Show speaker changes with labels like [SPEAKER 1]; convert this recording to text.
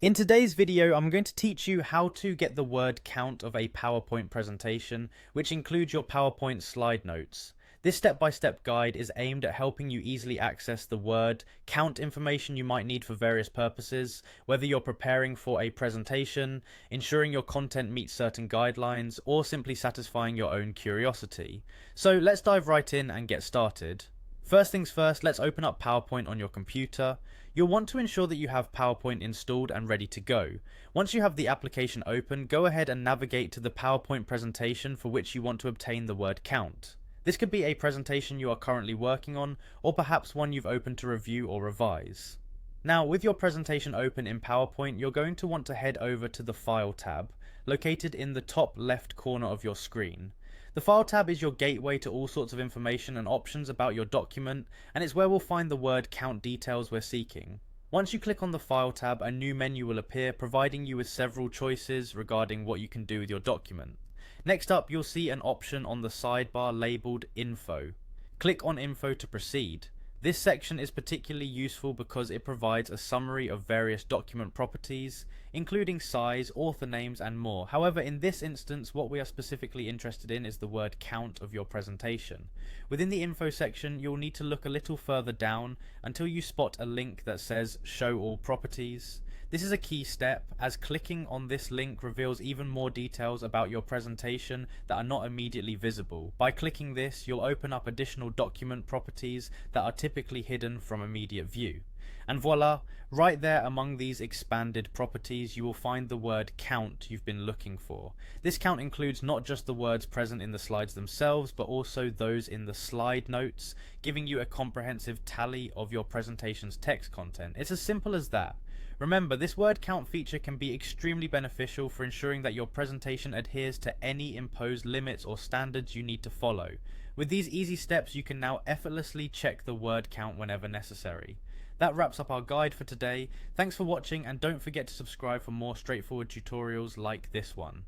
[SPEAKER 1] In today's video, I'm going to teach you how to get the word count of a PowerPoint presentation, which includes your PowerPoint slide notes. This step-by-step guide is aimed at helping you easily access the word count information you might need for various purposes, whether you're preparing for a presentation, ensuring your content meets certain guidelines, or simply satisfying your own curiosity. So let's dive right in and get started. First things first, let's open up PowerPoint on your computer. You'll want to ensure that you have PowerPoint installed and ready to go. Once you have the application open, go ahead and navigate to the PowerPoint presentation for which you want to obtain the word count. This could be a presentation you are currently working on, or perhaps one you've opened to review or revise. Now, with your presentation open in PowerPoint, you're going to want to head over to the File tab, located in the top left corner of your screen. The File tab is your gateway to all sorts of information and options about your document, and it's where we'll find the word count details we're seeking. Once you click on the File tab, a new menu will appear, providing you with several choices regarding what you can do with your document. Next up, you'll see an option on the sidebar labelled Info. Click on Info to proceed. This section is particularly useful because it provides a summary of various document properties, including size, author names, and more. However, in this instance, what we are specifically interested in is the word count of your presentation. Within the info section, you'll need to look a little further down until you spot a link that says Show All Properties. This is a key step, as clicking on this link reveals even more details about your presentation that are not immediately visible. By clicking this, you'll open up additional document properties that are typically hidden from immediate view. And voila, right there among these expanded properties, you will find the word count you've been looking for. This count includes not just the words present in the slides themselves, but also those in the slide notes, giving you a comprehensive tally of your presentation's text content. It's as simple as that. Remember, this word count feature can be extremely beneficial for ensuring that your presentation adheres to any imposed limits or standards you need to follow. With these easy steps, you can now effortlessly check the word count whenever necessary. That wraps up our guide for today. Thanks for watching, and don't forget to subscribe for more straightforward tutorials like this one.